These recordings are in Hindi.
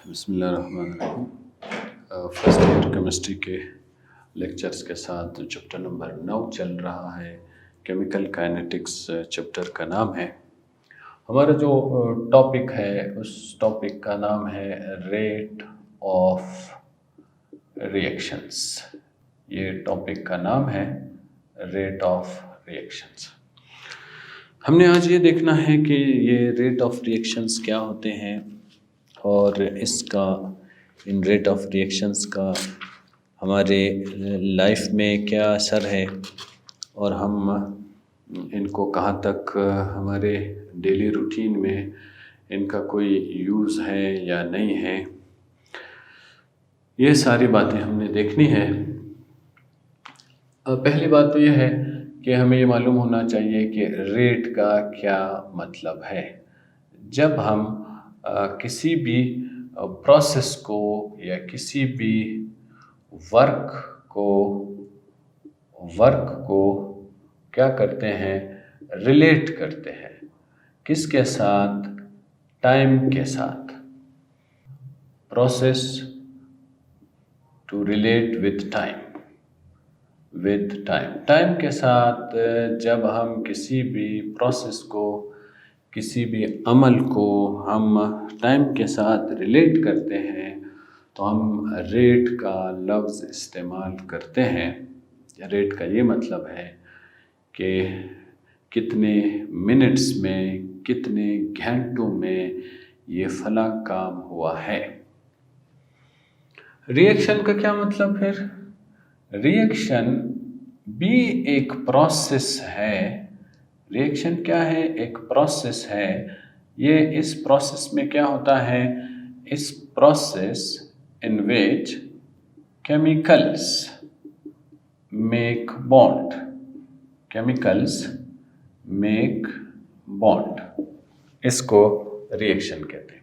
बिस्मिल्लाहिर्रहमानिर्रहीम। फर्स्ट ईयर केमिस्ट्री के लेक्चर्स के साथ चैप्टर नंबर 9 चल रहा है। केमिकल काइनेटिक्स चैप्टर का नाम है। हमारा जो टॉपिक है उस टॉपिक का नाम है रेट ऑफ रिएक्शंस। ये टॉपिक का नाम है रेट ऑफ रिएक्शंस। हमने आज ये देखना है कि ये रेट ऑफ रिएक्शंस क्या होते हैं और इन रेट ऑफ रिएक्शंस का हमारे लाइफ में क्या असर है और हम इनको कहाँ तक हमारे डेली रूटीन में इनका कोई यूज़ है या नहीं है, ये सारी बातें हमने देखनी है। पहली बात तो यह है कि हमें ये मालूम होना चाहिए कि रेट का क्या मतलब है। जब हम किसी भी प्रोसेस को या किसी भी वर्क को क्या करते हैं, रिलेट करते हैं, किसके साथ? टाइम के साथ। Process to relate with time, time के साथ जब हम किसी भी प्रोसेस को, किसी भी अमल को हम टाइम के साथ रिलेट करते हैं तो हम रेट का लफ्ज़ इस्तेमाल करते हैं। रेट का ये मतलब है कि कितने मिनट्स में, कितने घंटों में ये फला काम हुआ है। रिएक्शन का क्या मतलब फिर? रिएक्शन भी एक प्रोसेस है। रिएक्शन क्या है? एक प्रोसेस है। ये इस प्रोसेस में क्या होता है? इस process in which chemicals make bond, इसको रिएक्शन कहते हैं।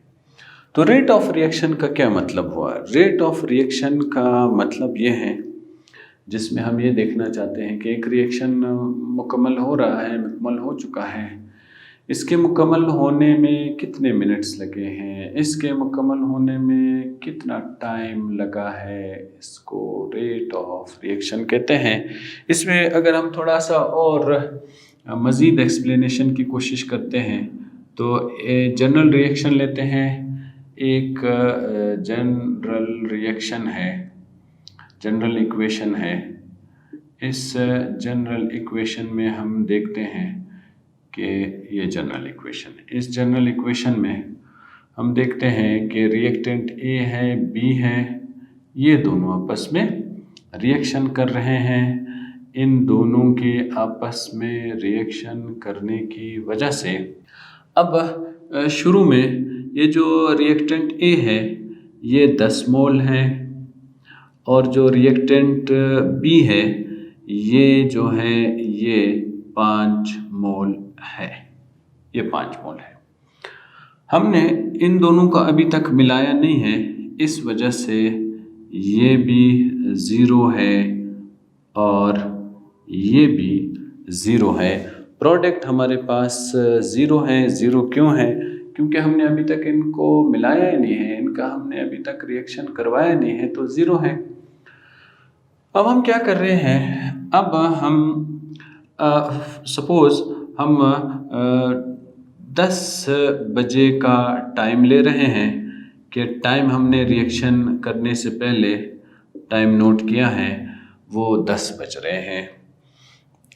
तो रेट ऑफ रिएक्शन का क्या मतलब हुआ? रेट ऑफ रिएक्शन का मतलब ये है जिसमें हम ये देखना चाहते हैं कि एक रिएक्शन मुकम्मल हो रहा है, मुकम्मल हो चुका है, इसके मुकम्मल होने में कितने मिनट्स लगे हैं, इसके मुकम्मल होने में कितना टाइम लगा है, इसको रेट ऑफ रिएक्शन कहते हैं। इसमें अगर हम थोड़ा सा और मज़ीद एक्सप्लेनेशन की कोशिश करते हैं तो जनरल रिएक्शन लेते हैं। एक जनरल रिएक्शन है, जनरल इक्वेशन है। इस जनरल इक्वेशन में हम देखते हैं कि ये जनरल इक्वेशन है। इस जनरल इक्वेशन में हम देखते हैं कि रिएक्टेंट ए है, बी है, ये दोनों आपस में रिएक्शन कर रहे हैं। इन दोनों के आपस में रिएक्शन करने की वजह से अब शुरू में ये जो रिएक्टेंट ए है ये 10 मोल है और जो रिएक्टेंट बी है ये जो है ये 5 मोल है। ये 5 मोल है। हमने इन दोनों का अभी तक मिलाया नहीं है, इस वजह से ये भी 0 है और ये भी 0 है। प्रोडक्ट हमारे पास 0 है। 0 क्यों है? क्योंकि हमने अभी तक इनको मिलाया ही नहीं है, इनका हमने अभी तक रिएक्शन करवाया नहीं है, तो 0 है। अब हम क्या कर रहे हैं? अब हम सपोज़ हम 10 बजे का टाइम ले रहे हैं कि टाइम हमने रिएक्शन करने से पहले टाइम नोट किया है, वो 10 बज रहे हैं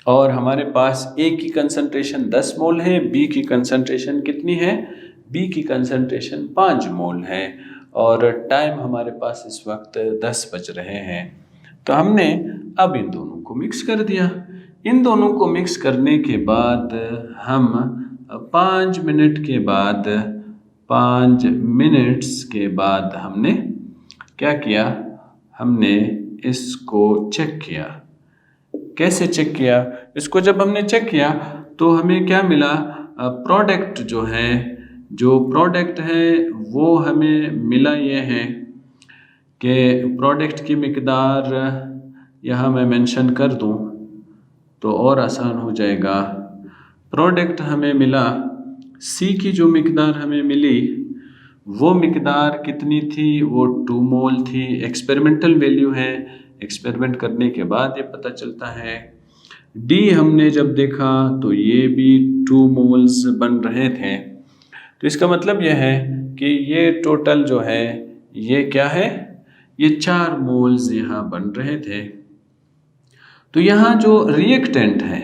और हमारे पास ए की कंसंट्रेशन 10 मोल है, बी की कंसंट्रेशन कितनी है? बी की कंसंट्रेशन 5 मोल है और टाइम हमारे पास इस वक्त 10 बज रहे हैं। तो हमने अब इन दोनों को मिक्स कर दिया। इन दोनों को मिक्स करने के बाद हम 5 मिनट के बाद, 5 मिनट्स के बाद हमने क्या किया? हमने इसको चेक किया। कैसे चेक किया? इसको जब हमने चेक किया तो हमें क्या मिला? प्रोडक्ट जो प्रोडक्ट है वो हमें मिला ये है कि प्रोडक्ट की मिकदार यहाँ मैं मेंशन कर दूँ तो और आसान हो जाएगा। प्रोडक्ट हमें मिला, सी की जो मिकदार हमें मिली वो मिकदार कितनी थी, वो 2 मोल थी। एक्सपेरिमेंटल वैल्यू है, एक्सपेरिमेंट करने के बाद ये पता चलता है। डी हमने जब देखा तो ये भी 2 मोल्स बन रहे थे। तो इसका मतलब यह है कि ये टोटल जो है ये क्या है, ये 4 मोल्स यहाँ बन रहे थे। तो यहाँ जो रिएक्टेंट है,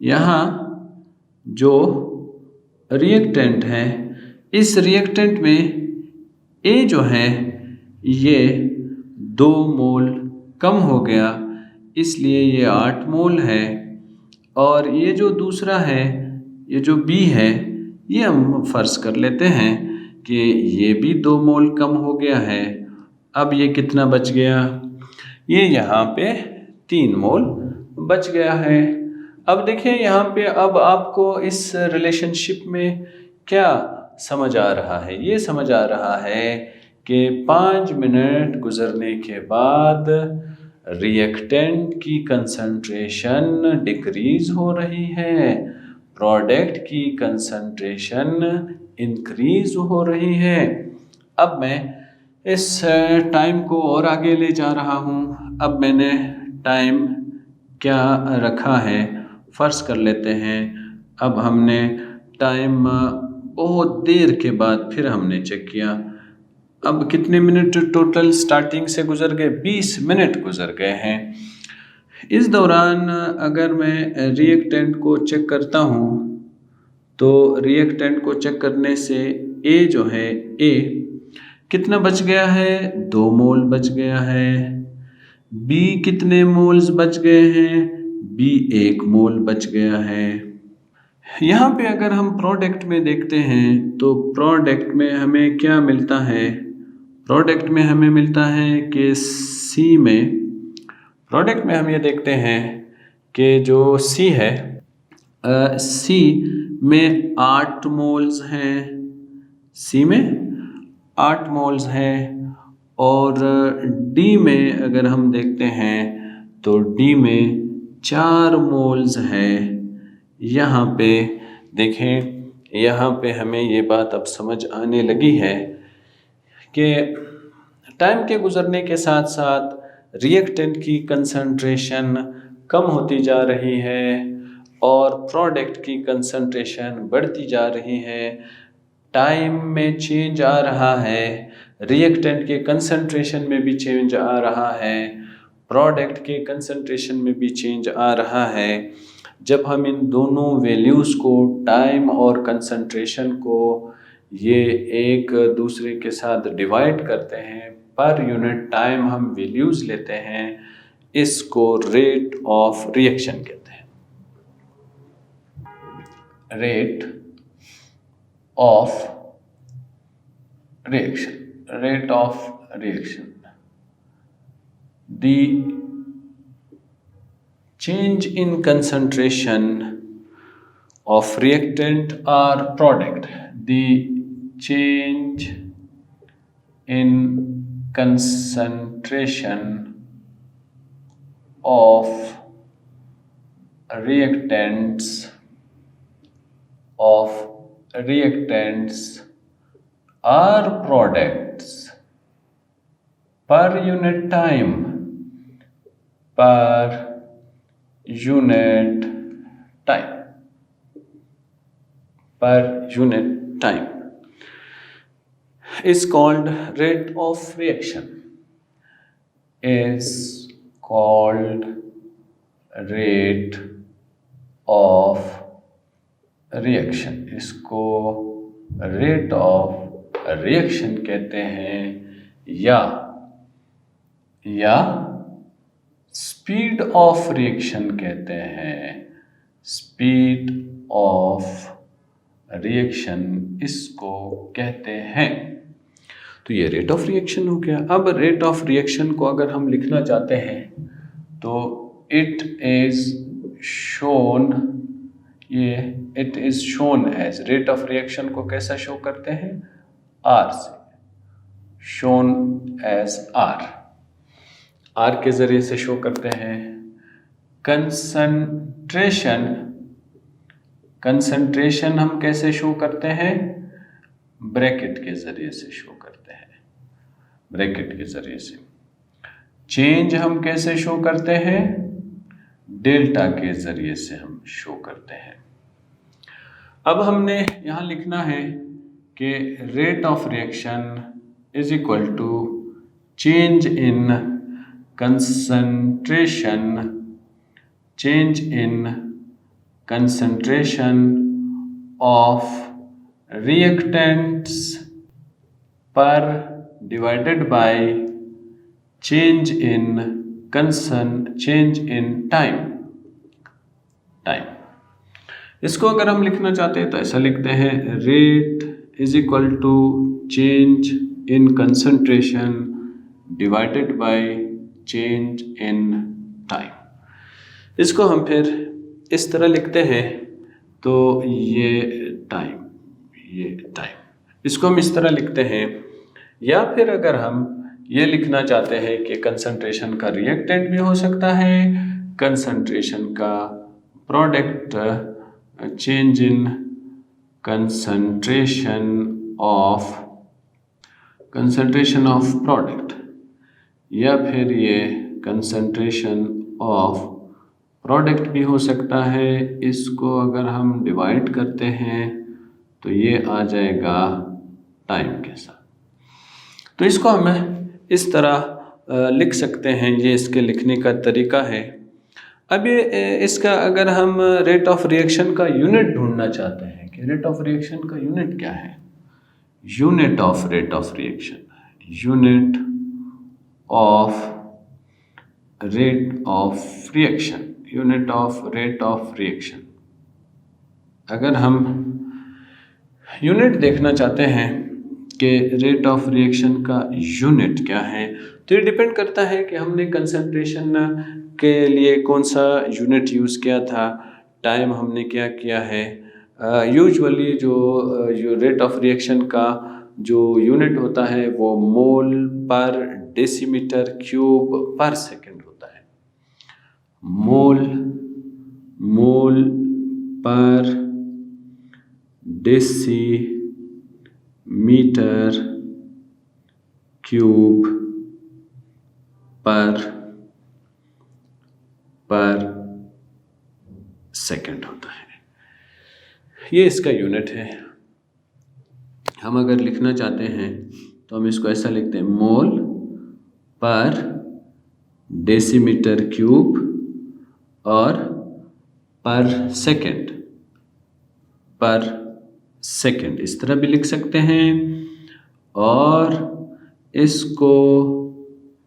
यहाँ जो रिएक्टेंट है, इस रिएक्टेंट में ए जो है ये 2 मोल कम हो गया, इसलिए ये 8 मोल है। और ये जो दूसरा है, ये जो बी है, ये हम फर्ज कर लेते हैं कि ये भी 2 मोल कम हो गया है। अब ये कितना बच गया, ये यहाँ पे 3 मोल बच गया है। अब देखिए यहाँ पे, अब आपको इस रिलेशनशिप में क्या समझ आ रहा है, ये समझ आ रहा है कि 5 मिनट गुजरने के बाद रिएक्टेंट की कंसंट्रेशन डिक्रीज हो रही है, प्रोडक्ट की कंसंट्रेशन इंक्रीज हो रही है। अब मैं इस टाइम को और आगे ले जा रहा हूँ। अब मैंने टाइम क्या रखा है, फ़र्ज़ कर लेते हैं। अब हमने टाइम बहुत देर के बाद फिर हमने चेक किया। अब कितने मिनट टोटल स्टार्टिंग से गुज़र गए, 20 मिनट गुज़र गए हैं। इस दौरान अगर मैं रिएक्टेंट को चेक करता हूँ तो रिएक्टेंट को चेक करने से ए जो है, ए कितना बच गया है, 2 मोल बच गया है। बी कितने मोल्स बच गए हैं, बी 1 मोल बच गया है। यहाँ पे अगर हम प्रोडक्ट में देखते हैं तो प्रोडक्ट में हमें क्या मिलता है, प्रोडक्ट में हमें मिलता है कि सी में, प्रोडक्ट में हम ये देखते हैं कि जो सी है, सी में 8 मोल्स हैं, सी में 8 मोल्स हैं। और डी में अगर हम देखते हैं तो डी में 4 मोल्स हैं। यहाँ पे देखें, यहाँ पे हमें ये बात अब समझ आने लगी है कि टाइम के गुज़रने के साथ साथ रिएक्टेंट की कंसंट्रेशन कम होती जा रही है और प्रोडक्ट की कंसंट्रेशन बढ़ती जा रही है। टाइम में चेंज आ रहा है, रिएक्टेंट के कंसंट्रेशन में भी चेंज आ रहा है, प्रोडक्ट के कंसंट्रेशन में भी चेंज आ रहा है। जब हम इन दोनों वैल्यूज़ को, टाइम और कंसंट्रेशन को, ये एक दूसरे के साथ डिवाइड करते हैं, पर यूनिट टाइम हम वैल्यूज़ लेते हैं, इसको रेट ऑफ रिएक्शन कहते हैं। Rate of reaction, rate of reaction, the change in concentration of reactant or product, the change in concentration of reactants or products per unit time, per unit time, per unit time is called rate of reaction, is called rate of reaction, इसको रेट ऑफ रिएक्शन कहते हैं, या स्पीड ऑफ रिएक्शन कहते हैं, स्पीड ऑफ रिएक्शन इसको कहते हैं। तो ये रेट ऑफ रिएक्शन हो गया। अब रेट ऑफ रिएक्शन को अगर हम लिखना चाहते हैं तो इट इज शोन, ये it is shown as, rate of reaction को कैसा शो करते हैं, आर से, शोन एज आर, आर के ज़रिए से शो करते हैं। कंसंट्रेशन, कंसंट्रेशन हम कैसे शो करते हैं, ब्रैकेट के ज़रिए से शो करते हैं, ब्रैकेट के ज़रिए से। चेंज हम कैसे शो करते हैं? डेल्टा के ज़रिए से हम शो करते हैं। अब हमने यहाँ लिखना है कि rate of reaction is equal to change in concentration, change in concentration of reactants पर divided by change in time. इसको अगर हम लिखना चाहते हैं तो ऐसा लिखते हैं, rate is equal to change in concentration divided by change in time. इसको हम फिर इस तरह लिखते हैं, तो ये टाइम, इसको हम इस तरह लिखते हैं। या फिर अगर हम ये लिखना चाहते हैं कि कंसंट्रेशन का रिएक्टेंट भी हो सकता है, कंसंट्रेशन का product, change in concentration of product, या फिर ये कंसंट्रेशन ऑफ प्रोडक्ट भी हो सकता है। इसको अगर हम डिवाइड करते हैं तो ये आ जाएगा टाइम के साथ। तो इसको हम इस तरह लिख सकते हैं, ये इसके लिखने का तरीका है। अब ये इसका अगर हम रेट ऑफ रिएक्शन का यूनिट ढूंढना चाहते हैं कि रेट ऑफ रिएक्शन का यूनिट क्या है, unit of rate of reaction, unit of rate of reaction, unit of rate of reaction. अगर हम यूनिट देखना चाहते हैं कि रेट ऑफ रिएक्शन का यूनिट क्या है, तो ये डिपेंड करता है कि हमने कंसंट्रेशन के लिए कौन सा यूनिट यूज़ किया था, टाइम हमने क्या किया है। यूजुअली जो रेट ऑफ रिएक्शन का जो यूनिट होता है वो मोल पर डेसीमीटर क्यूब पर सेकंड होता है। मोल पर डेसीमीटर क्यूब पर सेकंड होता है। ये इसका यूनिट है। हम अगर लिखना चाहते हैं तो हम इसको ऐसा लिखते हैं, मोल पर डेसीमीटर क्यूब और पर सेकंड इस तरह भी लिख सकते हैं, और इसको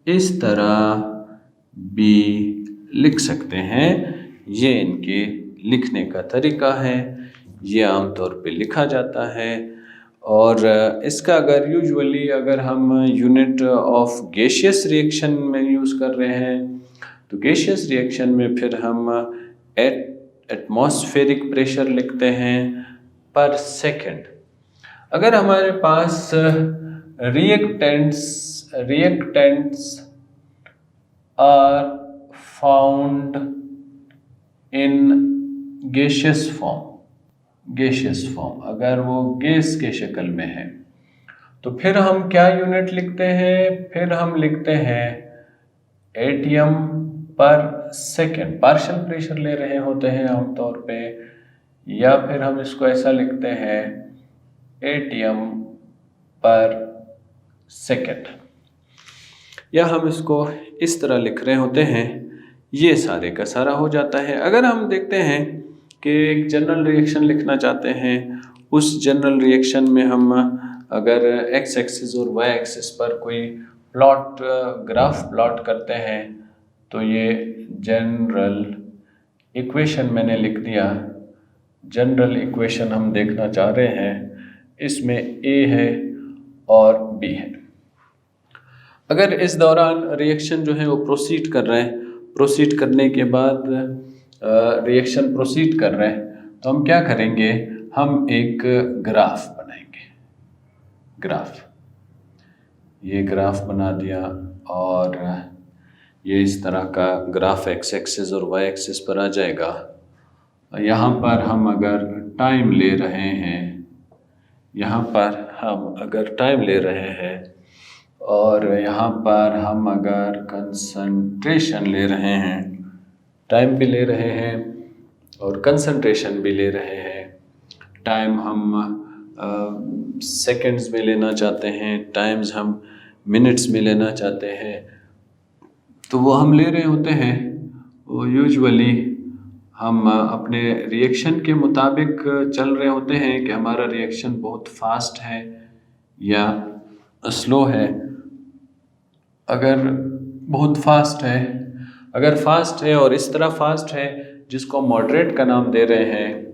इस तरह भी लिख सकते हैं। ये इनके लिखने का तरीका है, ये आमतौर पे लिखा जाता है। और इसका अगर यूजुअली अगर हम यूनिट ऑफ गैसियस रिएक्शन में यूज़ कर रहे हैं तो गैसियस रिएक्शन में फिर हम एटमॉस्फेरिक प्रेशर लिखते हैं पर सेकंड। अगर हमारे पास reactants are found in gaseous form, अगर वो गैस के शक्ल में है तो फिर हम क्या यूनिट लिखते हैं, फिर हम लिखते हैं एटीएम पर सेकेंड। पार्शियल प्रेशर ले रहे होते हैं आमतौर पे, या फिर हम इसको ऐसा लिखते हैं एटीएम पर सेकेंड, या हम इसको इस तरह लिख रहे होते हैं। ये सारे का सारा हो जाता है। अगर हम देखते हैं कि एक जनरल रिएक्शन लिखना चाहते हैं, उस जनरल रिएक्शन में हम अगर एक्स एक्सिस और वाई एक्सिस पर कोई ग्राफ प्लॉट करते हैं तो ये जनरल इक्वेशन मैंने लिख दिया। जनरल इक्वेशन हम देखना चाह रहे हैं, इसमें ए है और बी है। अगर इस दौरान रिएक्शन जो है वो प्रोसीड कर रहे हैं, प्रोसीड करने के बाद रिएक्शन प्रोसीड कर रहे हैं तो हम क्या करेंगे, हम एक ग्राफ बनाएंगे। ये ग्राफ बना दिया और ये इस तरह का ग्राफ एक्स एक्सिस और वाई एक्सिस पर आ जाएगा। यहाँ पर हम अगर टाइम ले रहे हैं, यहाँ पर हम अगर टाइम ले रहे हैं और यहाँ पर हम अगर कंसंट्रेशन ले रहे हैं, टाइम भी ले रहे हैं और कंसंट्रेशन भी ले रहे हैं। टाइम हम सेकंड्स में लेना चाहते हैं, टाइम्स हम मिनट्स में लेना चाहते हैं, तो वो हम ले रहे होते हैं। वो यूजुअली हम अपने रिएक्शन के मुताबिक चल रहे होते हैं कि हमारा रिएक्शन बहुत फास्ट है या स्लो है। अगर बहुत फास्ट है, अगर फास्ट है और इस तरह फास्ट है जिसको मॉडरेट का नाम दे रहे हैं,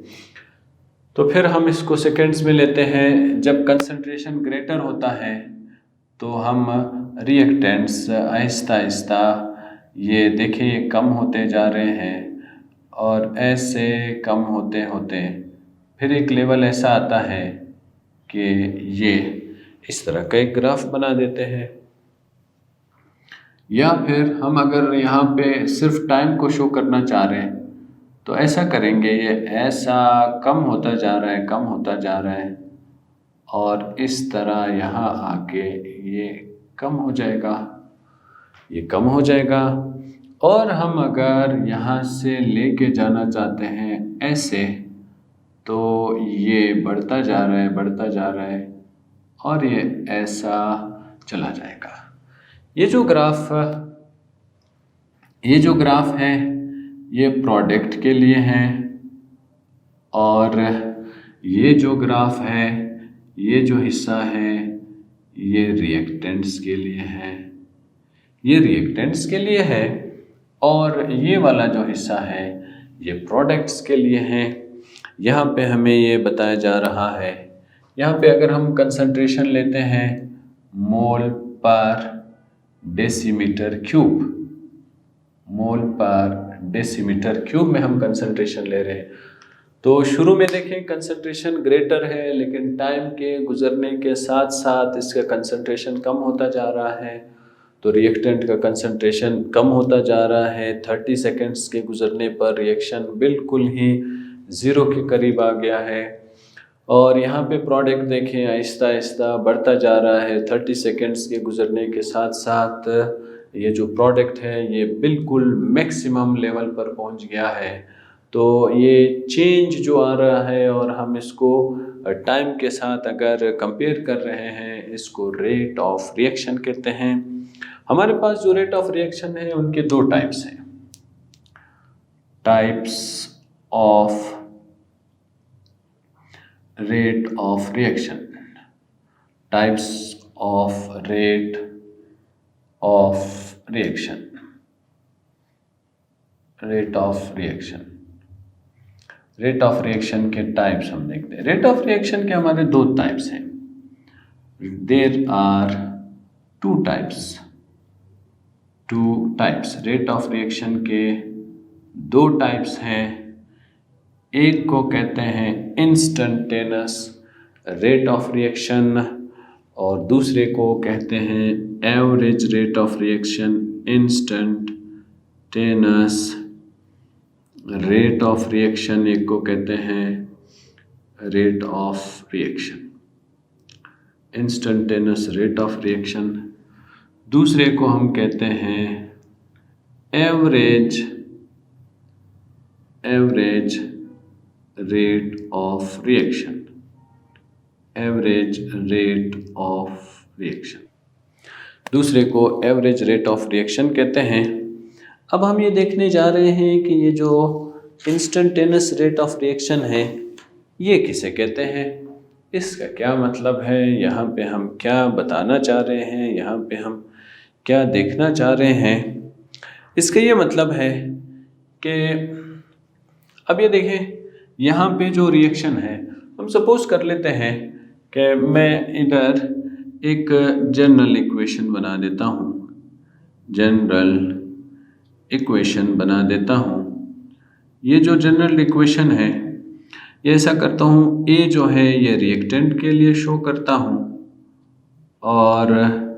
तो फिर हम इसको सेकंड्स में लेते हैं। जब कंसंट्रेशन ग्रेटर होता है तो हम रिएक्टेंट्स आहिस्ता आहिस्ता ये देखें ये कम होते जा रहे हैं और ऐसे कम होते होते फिर एक लेवल ऐसा आता है कि ये इस तरह का एक ग्राफ बना देते हैं। या फिर हम अगर यहाँ पे सिर्फ टाइम को शो करना चाह रहे हैं तो ऐसा करेंगे, ये ऐसा कम होता जा रहा है, कम होता जा रहा है और इस तरह यहाँ आके ये कम हो जाएगा, ये कम हो जाएगा। और हम अगर यहाँ से लेके जाना चाहते हैं ऐसे, तो ये बढ़ता जा रहा है, बढ़ता जा रहा है और ये ऐसा चला जाएगा। ये जो ग्राफ है ये प्रोडक्ट के लिए है और ये जो ग्राफ है, ये जो हिस्सा है ये रिएक्टेंट्स के लिए है, ये रिएक्टेंट्स के लिए है और ये वाला जो हिस्सा है ये प्रोडक्ट्स के लिए है। यहाँ पे हमें ये बताया जा रहा है, यहाँ पे अगर हम कंसंट्रेशन लेते हैं मोल पर डेसीमीटर क्यूब, मोल पर डेसीमीटर क्यूब में हम कंसंट्रेशन ले रहे हैं। तो शुरू में देखें कंसंट्रेशन ग्रेटर है, लेकिन टाइम के गुजरने के साथ साथ इसका कंसंट्रेशन कम होता जा रहा है, तो रिएक्टेंट का कंसंट्रेशन कम होता जा रहा है। 30 सेकेंड्स के गुजरने पर रिएक्शन बिल्कुल ही ज़ीरो के करीब आ गया है और यहाँ पे प्रोडक्ट देखें आहिस्ता आहिस्ता बढ़ता जा रहा है। 30 सेकेंड्स के गुजरने के साथ साथ ये जो प्रोडक्ट है ये बिल्कुल मैक्सिमम लेवल पर पहुंच गया है। तो ये चेंज जो आ रहा है और हम इसको टाइम के साथ अगर कंपेयर कर रहे हैं, इसको रेट ऑफ रिएक्शन कहते हैं। हमारे पास जो रेट ऑफ रिएक्शन है उनके दो टाइप्स हैं, types of rate of reaction, types of rate of reaction, rate of reaction, rate of reaction के टाइप्स हम देखते हैं। रेट ऑफ रिएक्शन के हमारे दो टाइप्स हैं, there are two types, rate of reaction के दो टाइप्स हैं। एक को कहते हैं इंस्टेंटेनियस रेट ऑफ रिएक्शन और दूसरे को कहते हैं average rate of reaction. Instantaneous rate of reaction एक को कहते हैं rate of reaction, instantaneous rate of reaction. दूसरे को हम कहते हैं average rate of reaction, average rate of reaction, दूसरे को एवरेज रेट ऑफ रिएक्शन कहते हैं। अब हम ये देखने जा रहे हैं कि ये जो इंस्टेंटेनियस रेट ऑफ रिएक्शन है ये किसे कहते हैं, इसका क्या मतलब है, यहाँ पे हम क्या बताना चाह रहे हैं, यहाँ पे हम क्या देखना चाह रहे हैं। इसका ये मतलब है कि अब ये देखें यहाँ पे जो रिएक्शन है, हम सपोज कर लेते हैं कि मैं इधर एक जनरल इक्वेशन बना देता हूँ, जनरल इक्वेशन बना देता हूँ। ये जो जनरल इक्वेशन है ये ऐसा करता हूँ, ए जो है ये रिएक्टेंट के लिए शो करता हूँ और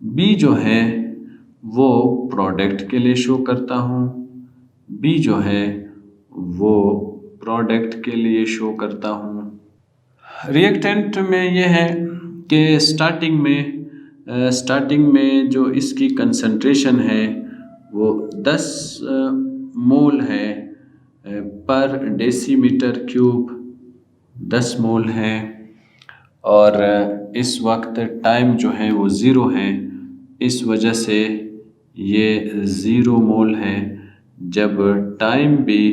बी जो है वो प्रोडक्ट के लिए शो करता हूँ, बी जो है वो प्रोडक्ट के लिए शो करता हूँ। रिएक्टेंट में ये है कि स्टार्टिंग में जो इसकी कंसंट्रेशन है वो 10 मोल है पर डेसीमीटर क्यूब, 10 मोल है। और इस वक्त टाइम जो है वो ज़ीरो है, इस वजह से ये 0 मोल है। जब टाइम भी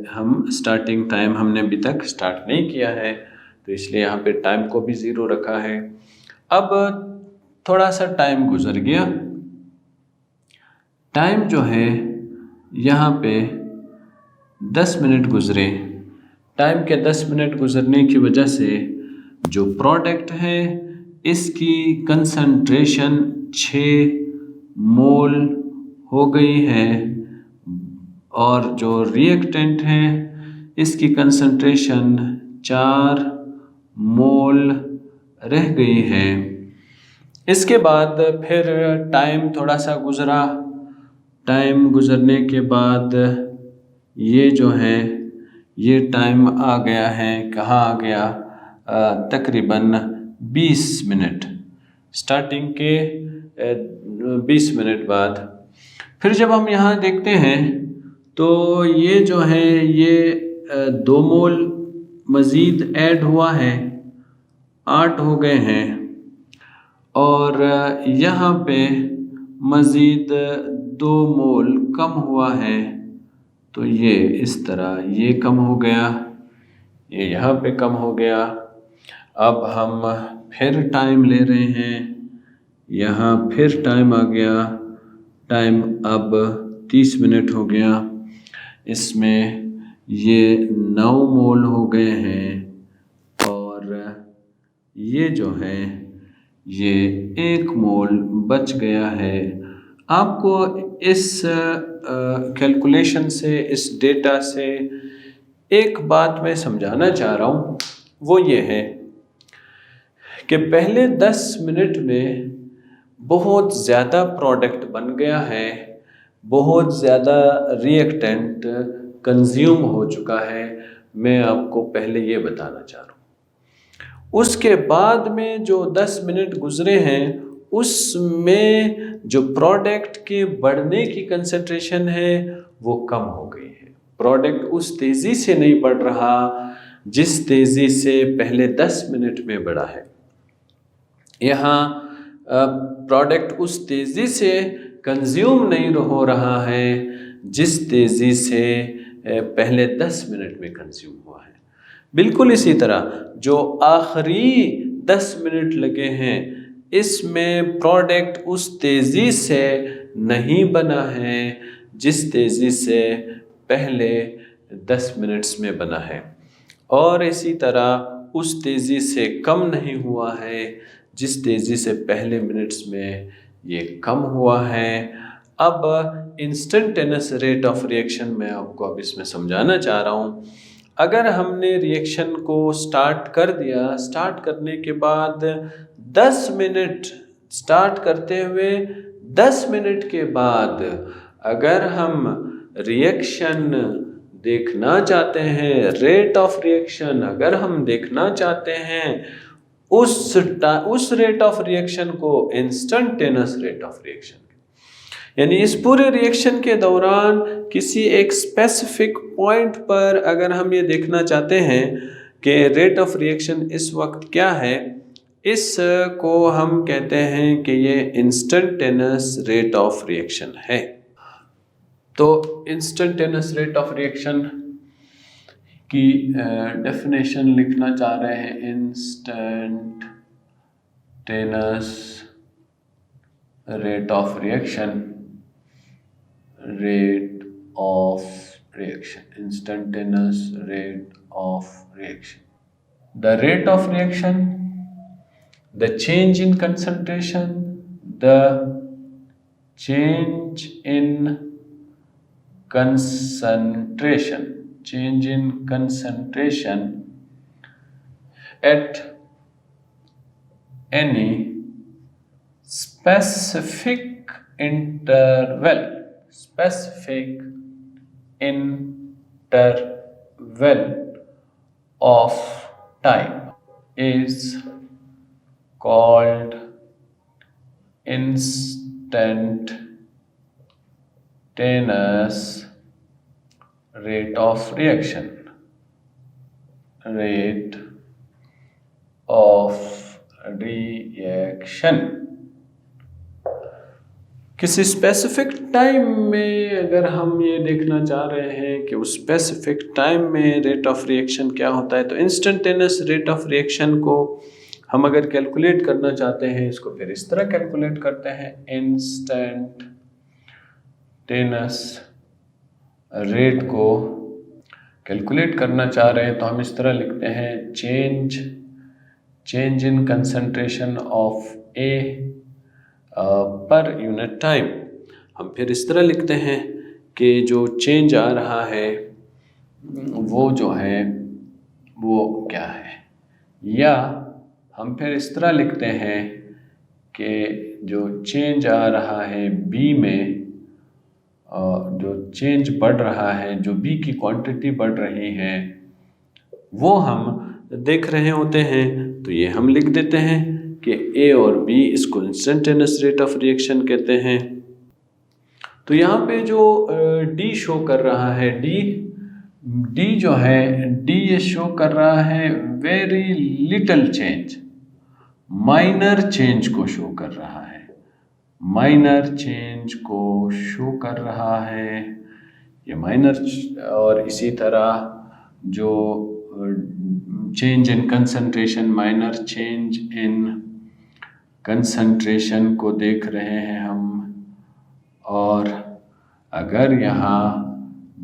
हम स्टार्टिंग टाइम हमने अभी तक स्टार्ट नहीं किया है, तो इसलिए यहाँ पे टाइम को भी 0 रखा है। अब थोड़ा सा टाइम गुजर गया, टाइम जो है यहाँ पे 10 मिनट गुजरे। टाइम के 10 मिनट गुजरने की वजह से जो प्रोडक्ट है इसकी कंसंट्रेशन 6 मोल हो गई है, और जो रिएक्टेंट है इसकी कंसंट्रेशन 4 मोल रह गई है। इसके बाद फिर टाइम थोड़ा सा गुजरा, टाइम गुजरने के बाद ये जो है ये टाइम आ गया है, कहाँ आ गया, तकरीबन 20 मिनट, स्टार्टिंग के 20 मिनट बाद। फिर जब हम यहाँ देखते हैं तो ये जो है ये 2 मोल मज़ीद ऐड हुआ है, 8 हो गए हैं। और यहाँ पे मज़ीद 2 मोल कम हुआ है, तो ये इस तरह ये कम हो गया, ये यहाँ पे कम हो गया। अब हम फिर टाइम ले रहे हैं, यहाँ फिर टाइम आ गया, टाइम अब 30 मिनट हो गया, इसमें ये 9 मोल हो गए हैं। और ये जो है ये 1 मोल बच गया है। आपको इस कैलकुलेशन से, इस डेटा से एक बात मैं समझाना चाह रहा हूँ, वो ये है कि पहले 10 मिनट में बहुत ज़्यादा प्रोडक्ट बन गया है, बहुत ज़्यादा रिएक्टेंट कंज्यूम हो चुका है। मैं आपको पहले ये बताना चाह रहा हूँ। उसके बाद में जो 10 मिनट गुजरे हैं उसमें जो प्रोडक्ट के बढ़ने की कंसंट्रेशन है वो कम हो गई है। प्रोडक्ट उस तेज़ी से नहीं बढ़ रहा जिस तेज़ी से पहले 10 मिनट में बढ़ा है। यहाँ प्रोडक्ट उस तेज़ी से कंज्यूम नहीं हो रहा है जिस तेज़ी से पहले 10 मिनट में कंज्यूम हुआ है। बिल्कुल इसी तरह जो आखिरी 10 मिनट लगे हैं इसमें प्रोडक्ट उस तेज़ी से नहीं बना है जिस तेज़ी से पहले 10 मिनट्स में बना है, और इसी तरह उस तेज़ी से कम नहीं हुआ है जिस तेज़ी से पहले मिनट्स में ये कम हुआ है। अब इंस्टेंटेनियस रेट ऑफ रिएक्शन मैं आपको अब इसमें समझाना चाह रहा हूँ। अगर हमने रिएक्शन को स्टार्ट कर दिया, स्टार्ट करने के बाद 10 मिनट, स्टार्ट करते हुए 10 मिनट के बाद अगर हम रिएक्शन देखना चाहते हैं, रेट ऑफ रिएक्शन अगर हम देखना चाहते हैं, उस रेट ऑफ रिएक्शन को इंस्टेंटेनियस रेट ऑफ रिएक्शन, यानी इस पूरे रिएक्शन के दौरान किसी एक स्पेसिफिक पॉइंट पर अगर हम ये देखना चाहते हैं कि रेट ऑफ रिएक्शन इस वक्त क्या है, इस को हम कहते हैं कि ये इंस्टेंटेनियस रेट ऑफ रिएक्शन है। तो इंस्टेंटेनियस रेट ऑफ रिएक्शन की डेफिनेशन लिखना चाह रहे हैं, instantaneous rate of reaction, rate of reaction, instantaneous rate of reaction. The rate of reaction, the change in concentration, the change in concentration, change in concentration at any specific interval, specific interval of time is called instantaneous rate of reaction. Rate of reaction किसी स्पेसिफिक टाइम में अगर हम ये देखना चाह रहे हैं कि उस स्पेसिफिक टाइम में रेट ऑफ रिएक्शन क्या होता है, तो इंस्टेंटेनियस रेट ऑफ रिएक्शन को हम अगर कैलकुलेट करना चाहते हैं, इसको फिर इस तरह कैलकुलेट करते हैं। इंस्टेंटेनियस रेट को कैलकुलेट करना चाह रहे हैं तो हम इस तरह लिखते हैं, change in concentration of A per unit time. हम फिर इस तरह लिखते हैं कि जो चेंज आ रहा है वो जो है वो क्या है, या हम फिर इस तरह लिखते हैं कि जो चेंज आ रहा है बी में, जो चेंज बढ़ रहा है, जो बी की क्वांटिटी बढ़ रही है वो हम देख रहे होते हैं। तो ये हम लिख देते हैं कि ए और बी, इसको इंस्टेंटेनियस रेट ऑफ रिएक्शन कहते हैं। तो यहाँ पे जो डी शो कर रहा है, डी जो है, डी ये शो कर रहा है very little change, minor change को शो कर रहा है, माइनर चेंज को शो कर रहा है ये माइनर। और इसी तरह जो change in concentration, minor change in concentration को देख रहे हैं हम। और अगर यहाँ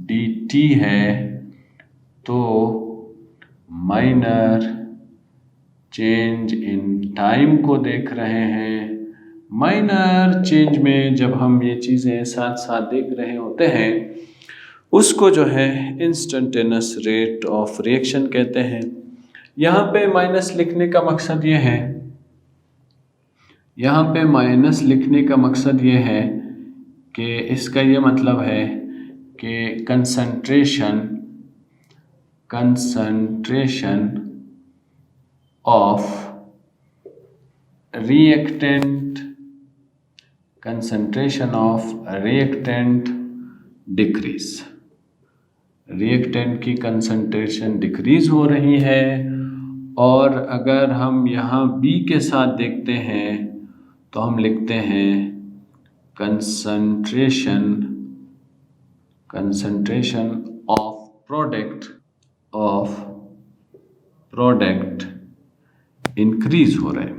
dt है तो माइनर चेंज इन टाइम को देख रहे हैं। माइनर चेंज में जब हम ये चीज़ें साथ साथ देख रहे होते हैं उसको जो है इंस्टेंटेनियस रेट ऑफ रिएक्शन कहते हैं। यहाँ पे माइनस लिखने का मकसद ये है, यहाँ पे माइनस लिखने का मकसद ये है कि इसका ये मतलब है कि concentration of reactant decrease, reactant की कंसंट्रेशन डिक्रीज हो रही है। और अगर हम यहाँ B के साथ देखते हैं तो हम लिखते हैं कंसंट्रेशन ऑफ प्रोडक्ट इंक्रीज हो रहा है,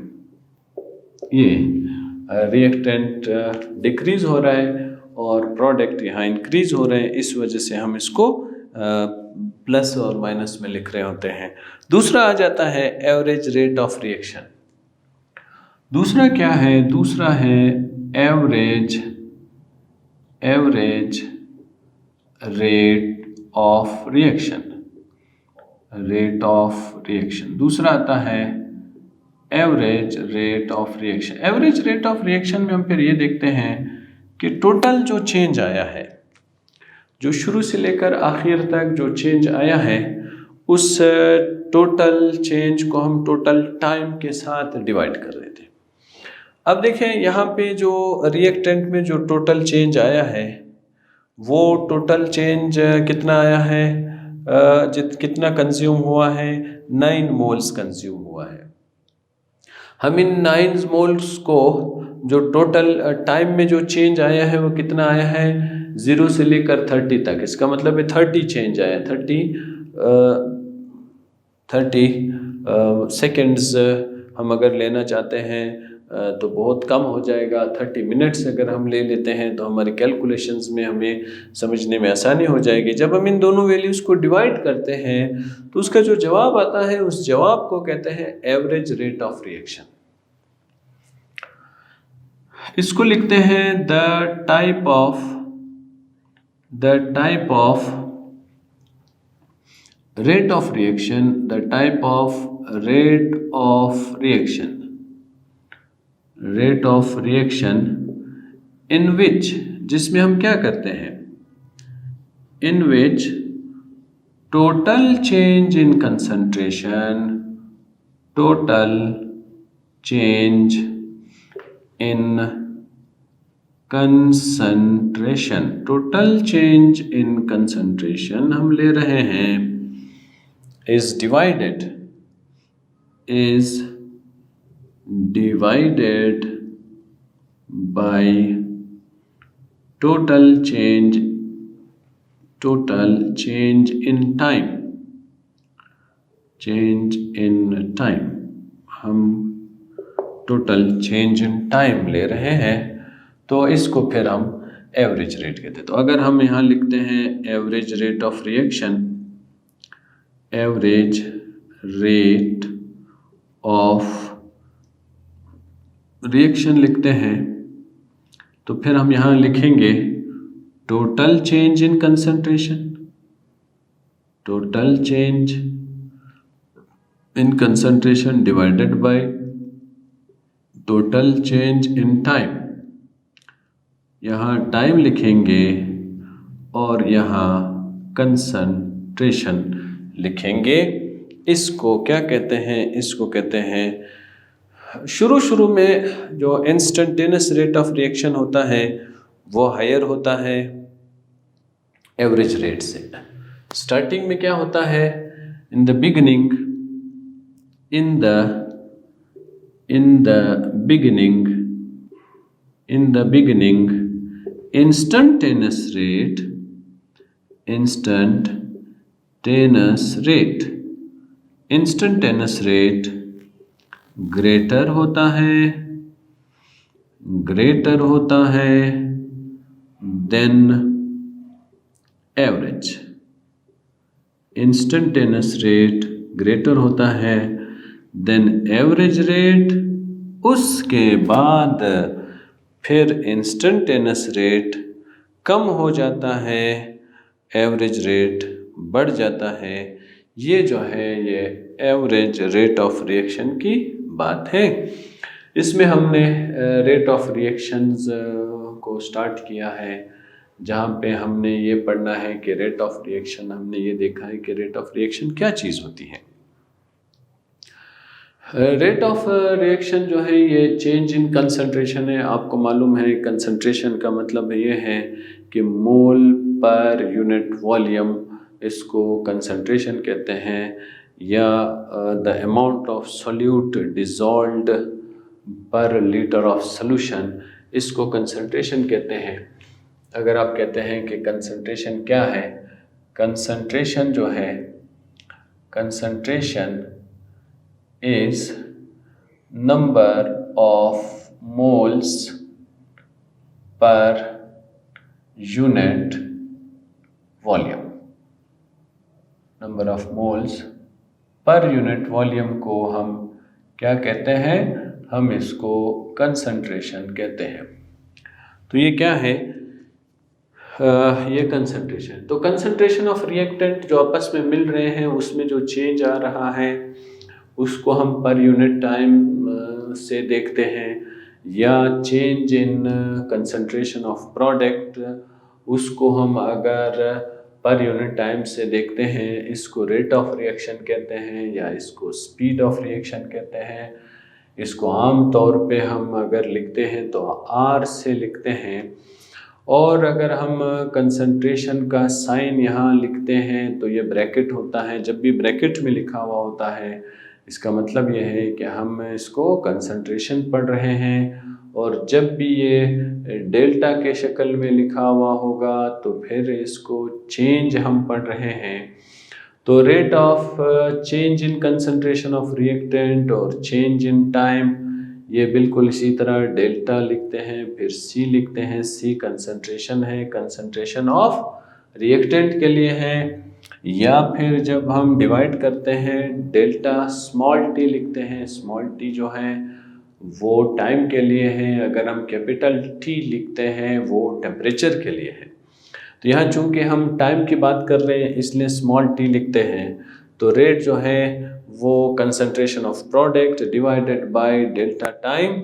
ये रिएक्टेंट डिक्रीज हो रहा है और प्रोडक्ट यहाँ इंक्रीज हो रहे हैं। इस वजह से हम इसको प्लस और माइनस में लिख रहे होते हैं। दूसरा आ जाता है एवरेज रेट ऑफ रिएक्शन। दूसरा क्या है? दूसरा है एवरेज रेट ऑफ रिएक्शन। दूसरा आता है average rate of reaction. Average rate of reaction में हम फिर ये देखते हैं कि टोटल जो चेंज आया है, जो शुरू से लेकर आखिर तक जो चेंज आया है, उस टोटल चेंज को हम टोटल टाइम के साथ डिवाइड कर रहे थे। अब देखें यहाँ पे जो रिएक्टेंट में जो टोटल चेंज आया है वो टोटल चेंज कितना आया है, कितना कंज्यूम हुआ है? 9 मोल्स कंज्यूम हुआ है। हम इन 9 मोल्स को जो टोटल टाइम में जो चेंज आया है वो कितना आया है? 0 से लेकर 30 तक। इसका मतलब है 30 चेंज आया। 30 सेकेंड्स हम अगर लेना चाहते हैं तो बहुत कम हो जाएगा। 30 मिनट्स अगर हम ले लेते हैं तो हमारे कैलकुलेशंस में हमें समझने में आसानी हो जाएगी। जब हम इन दोनों वैल्यूज़ को डिवाइड करते हैं तो उसका जो जवाब आता है उस जवाब को कहते हैं एवरेज रेट ऑफ रिएक्शन। इसको लिखते हैं the type of rate of reaction, rate of reaction in which, जिसमें हम क्या करते हैं? In which total change in concentration change in concentration, total change in concentration हम ले रहे हैं, is divided by total change in time, हम टोटल चेंज इन टाइम ले रहे हैं, तो इसको फिर हम एवरेज रेट कहते हैं। तो अगर हम यहाँ लिखते हैं average rate of reaction, average rate of reaction लिखते हैं, तो फिर हम यहाँ लिखेंगे total change in concentration, total change in concentration divided by total change in time. यहाँ टाइम लिखेंगे और यहाँ कंसंट्रेशन लिखेंगे। इसको क्या कहते हैं? इसको कहते हैं, शुरू में जो इंस्टेंटेनियस रेट ऑफ रिएक्शन होता है वो हायर होता है एवरेज रेट से। स्टार्टिंग में क्या होता है? In the beginning instantaneous rate greater होता है than average. Instantaneous rate greater होता है देन एवरेज रेट। उसके बाद फिर इंस्टेंटेनियस रेट कम हो जाता है, एवरेज रेट बढ़ जाता है। ये जो है ये एवरेज रेट ऑफ रिएक्शन की बात है। इसमें हमने रेट ऑफ रिएक्शंस को स्टार्ट किया है, जहाँ पे हमने ये पढ़ना है कि रेट ऑफ रिएक्शन, हमने ये देखा है कि रेट ऑफ रिएक्शन क्या चीज़ होती है। रेट ऑफ रिएक्शन जो है ये चेंज इन कंसंट्रेशन है। आपको मालूम है कंसंट्रेशन का मतलब ये है कि मोल पर यूनिट वॉल्यूम, इसको कंसंट्रेशन कहते हैं, या the amount of solute dissolved पर लीटर ऑफ सोल्यूशन, इसको कंसंट्रेशन कहते हैं। अगर आप कहते हैं कि कंसंट्रेशन क्या है, कंसंट्रेशन जो है, concentration is number of moles per unit volume। Number of moles per unit volume को हम क्या कहते हैं? हम इसको कंसंट्रेशन कहते हैं। तो ये क्या है? ये कंसंट्रेशन। तो कंसंट्रेशन ऑफ रिएक्टेंट जो आपस में मिल रहे हैं उसमें जो चेंज आ रहा है उसको हम पर यूनिट टाइम से देखते हैं, या change in concentration of product, उसको हम अगर पर यूनिट टाइम से देखते हैं, इसको रेट ऑफ रिएक्शन कहते हैं या इसको स्पीड ऑफ रिएक्शन कहते हैं। इसको आम तौर पे हम अगर लिखते हैं तो आर से लिखते हैं, और अगर हम कंसंट्रेशन का साइन यहाँ लिखते हैं तो ये ब्रैकेट होता है। जब भी ब्रैकेट में लिखा हुआ होता है इसका मतलब ये है कि हम इसको कंसंट्रेशन पढ़ रहे हैं, और जब भी ये डेल्टा के शक्ल में लिखा हुआ होगा तो फिर इसको चेंज हम पढ़ रहे हैं। तो rate of change in concentration of reactant और चेंज इन टाइम, ये बिल्कुल इसी तरह डेल्टा लिखते हैं, फिर सी लिखते हैं। सी कंसंट्रेशन है, कंसंट्रेशन ऑफ रिएक्टेंट के लिए है। या फिर जब हम डिवाइड करते हैं डेल्टा स्मॉल टी लिखते हैं। स्मॉल टी जो है वो टाइम के लिए है, अगर हम कैपिटल टी लिखते हैं वो टेम्परेचर के लिए है। तो यहाँ चूँकि हम टाइम की बात कर रहे हैं इसलिए स्मॉल टी लिखते हैं। तो रेट जो है वो concentration of product divided by delta time,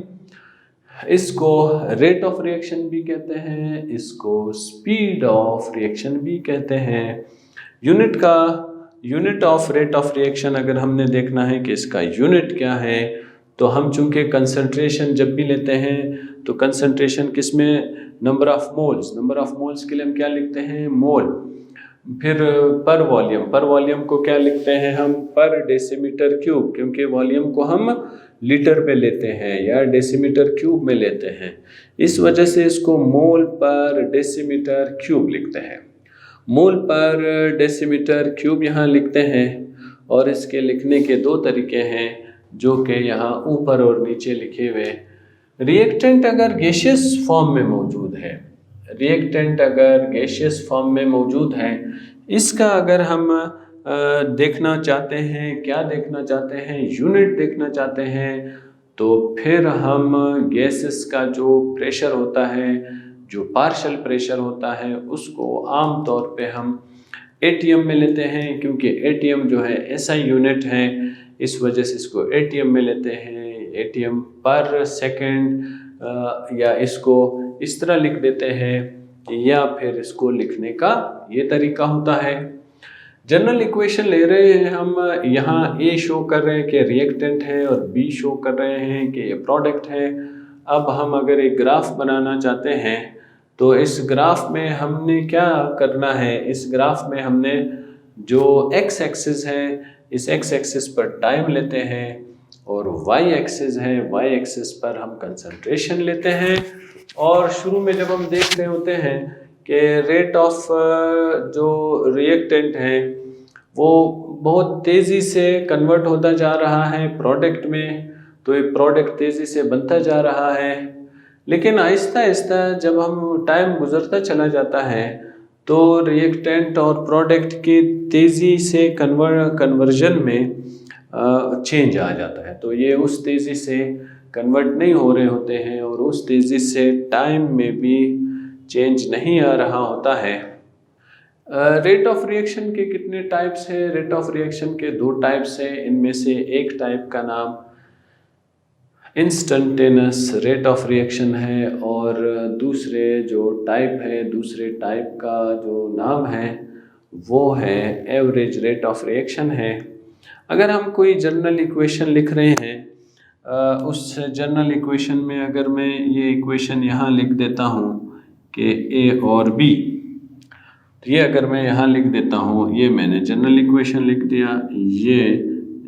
इसको रेट ऑफ रिएक्शन भी कहते हैं, इसको स्पीड ऑफ रिएक्शन भी कहते हैं। Unit of rate of reaction अगर हमने देखना है कि इसका यूनिट क्या है, तो हम चूंकि कंसंट्रेशन जब भी लेते हैं तो कंसंट्रेशन किस में, नंबर ऑफ मोल्स के लिए हम क्या लिखते हैं, मोल। फिर पर वॉल्यूम को क्या लिखते हैं हम, पर डेसीमीटर क्यूब, क्योंकि वॉल्यूम को हम लीटर पे लेते हैं या डेसीमीटर क्यूब में लेते हैं, इस वजह से इसको मोल पर डेसीमीटर क्यूब लिखते हैं। मोल पर डेसीमीटर क्यूब यहाँ लिखते हैं और इसके लिखने के दो तरीके हैं जो कि यहाँ ऊपर और नीचे लिखे हुए। रिएक्टेंट अगर गैसियस फॉर्म में मौजूद है, इसका अगर हम देखना चाहते हैं, क्या देखना चाहते हैं, यूनिट देखना चाहते हैं, तो फिर हम गैसेस का जो प्रेशर होता है, जो पार्शियल प्रेशर होता है, उसको आम तौर पे हम एटीएम में लेते हैं, क्योंकि एटीएम जो है एसआई यूनिट है, इस वजह से इसको एटीएम में लेते हैं, एटीएम पर सेकंड, या इसको इस तरह लिख देते हैं, या फिर इसको लिखने का ये तरीका होता है। जनरल इक्वेशन ले रहे हैं हम, यहाँ ए शो कर रहे हैं कि रिएक्टेंट है और बी शो कर रहे हैं कि ये प्रोडक्ट है। अब हम अगर एक ग्राफ बनाना चाहते हैं तो इस ग्राफ में हमने क्या करना है, इस ग्राफ में हमने जो एक्स एक्सिस है, इस एक्स एक्सिस पर टाइम लेते हैं और वाई एक्सिस है, वाई एक्सिस पर हम कंसंट्रेशन लेते हैं। और शुरू में जब हम देख रहे होते हैं कि रेट ऑफ जो रिएक्टेंट है वो बहुत तेज़ी से कन्वर्ट होता जा रहा है प्रोडक्ट में, तो ये प्रोडक्ट तेज़ी से बनता जा रहा है, लेकिन आहिस्ता आहिस्ता जब हम टाइम गुजरता चला जाता है तो रिएक्टेंट और प्रोडक्ट के तेज़ी से कन्वर्जन में चेंज आ जाता है। तो ये उस तेज़ी से कन्वर्ट नहीं हो रहे होते हैं और उस तेज़ी से टाइम में भी चेंज नहीं आ रहा होता है। रेट ऑफ रिएक्शन के कितने टाइप्स हैं? रेट ऑफ रिएक्शन के दो टाइप्स हैं। इनमें से एक टाइप का नाम इंस्टेंटेनियस रेट ऑफ रिएक्शन है और दूसरे टाइप का जो नाम है वो है एवरेज रेट ऑफ रिएक्शन है। अगर हम कोई जनरल इक्वेशन लिख रहे हैं, उस जनरल इक्वेशन में अगर मैं ये इक्वेशन यहाँ लिख देता हूँ कि ए और बी, तो ये अगर मैं यहाँ लिख देता हूँ, ये मैंने जनरल इक्वेशन लिख दिया, ये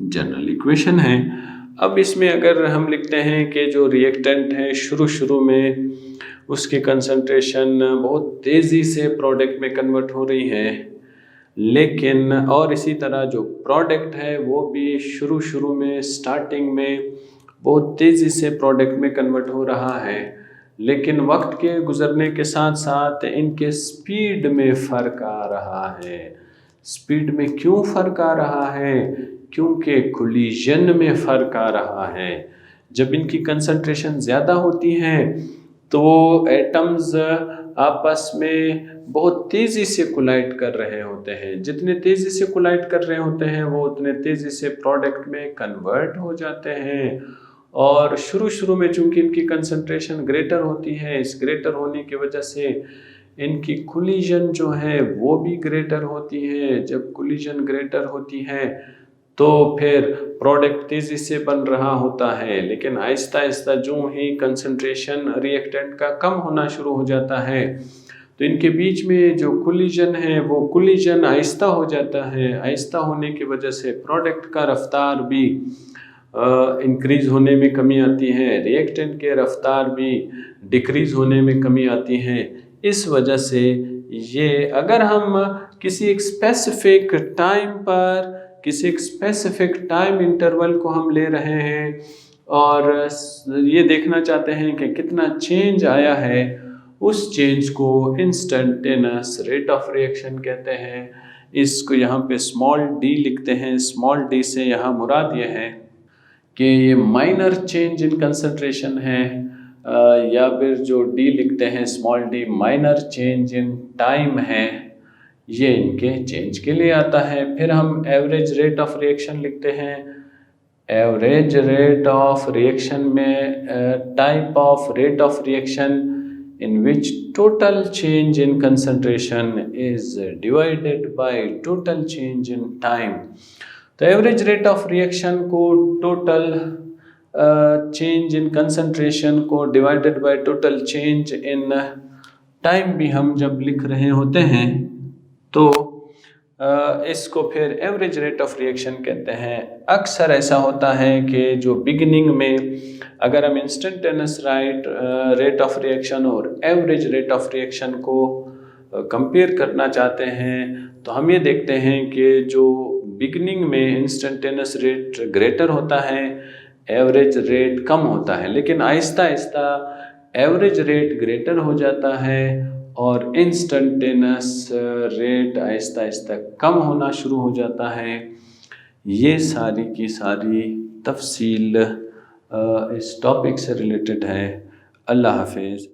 जनरल इक्वेशन है। अब इसमें अगर हम लिखते हैं कि जो रिएक्टेंट है शुरू में उसकी कंसंट्रेशन बहुत तेज़ी से प्रोडक्ट में कन्वर्ट हो रही है, लेकिन और इसी तरह जो प्रोडक्ट है वो भी शुरू में स्टार्टिंग में बहुत तेज़ी से प्रोडक्ट में कन्वर्ट हो रहा है, लेकिन वक्त के गुज़रने के साथ साथ इनके स्पीड में फ़र्क आ रहा है। स्पीड में क्यों फ़र्क आ रहा है? क्योंकि कोलिजन में फ़र्क आ रहा है। जब इनकी कंसंट्रेशन ज़्यादा होती है तो एटम्स आपस में बहुत तेज़ी से कोलाइड कर रहे होते हैं। जितने तेज़ी से कोलाइड कर रहे होते हैं वो उतने तेज़ी से प्रोडक्ट में कन्वर्ट हो जाते हैं। और शुरू में चूंकि इनकी कंसंट्रेशन ग्रेटर होती है, इस ग्रेटर होने की वजह से इनकी कोलिजन जो है वो भी ग्रेटर होती है। जब कोलिजन ग्रेटर होती है तो फिर प्रोडक्ट तेज़ी से बन रहा होता है, लेकिन आहिस्ता आहिस्ता जो ही कंसंट्रेशन रिएक्टेंट का कम होना शुरू हो जाता है तो इनके बीच में जो कोलिजन है वो कोलिजन आहिस्ता हो जाता है। आहिस्ता होने की वजह से प्रोडक्ट का रफ्तार भी इंक्रीज़ होने में कमी आती है, रिएक्टेंट के रफ्तार भी डिक्रीज़ होने में कमी आती है। इस वजह से ये अगर हम किसी एक स्पेसिफिक टाइम इंटरवल को हम ले रहे हैं और ये देखना चाहते हैं कि कितना चेंज आया है, उस चेंज को इंस्टेंटेनियस रेट ऑफ रिएक्शन कहते हैं। इसको यहाँ पे स्मॉल डी लिखते हैं। स्मॉल डी से यहाँ मुराद ये है कि ये माइनर चेंज इन कंसंट्रेशन है, या फिर जो डी लिखते हैं small D minor change in time है, ये इनके चेंज के लिए आता है। फिर हम एवरेज रेट ऑफ रिएक्शन लिखते हैं। एवरेज रेट ऑफ रिएक्शन में type of rate of reaction in which total change in concentration is divided by total change in time। तो एवरेज रेट ऑफ रिएक्शन को टोटल चेंज इन कंसंट्रेशन को divided by total change in time भी हम जब लिख रहे होते हैं तो इसको फिर एवरेज रेट ऑफ रिएक्शन कहते हैं। अक्सर ऐसा होता है कि जो बिगिनिंग में अगर हम इंस्टेंटेनियस रेट ऑफ रिएक्शन और एवरेज रेट ऑफ रिएक्शन को कंपेयर करना चाहते हैं तो हम ये देखते हैं कि जो बिगिनिंग में इंस्टेंटेनियस रेट ग्रेटर होता है, एवरेज रेट कम होता है, लेकिन Aahista Aahista average rate greater हो जाता है और इंस्टेंटेनियस रेट आहिस्ता आहिस्ता कम होना शुरू हो जाता है। ये सारी की सारी तफसील इस टॉपिक से रिलेटेड है। अल्लाह हाफिज़।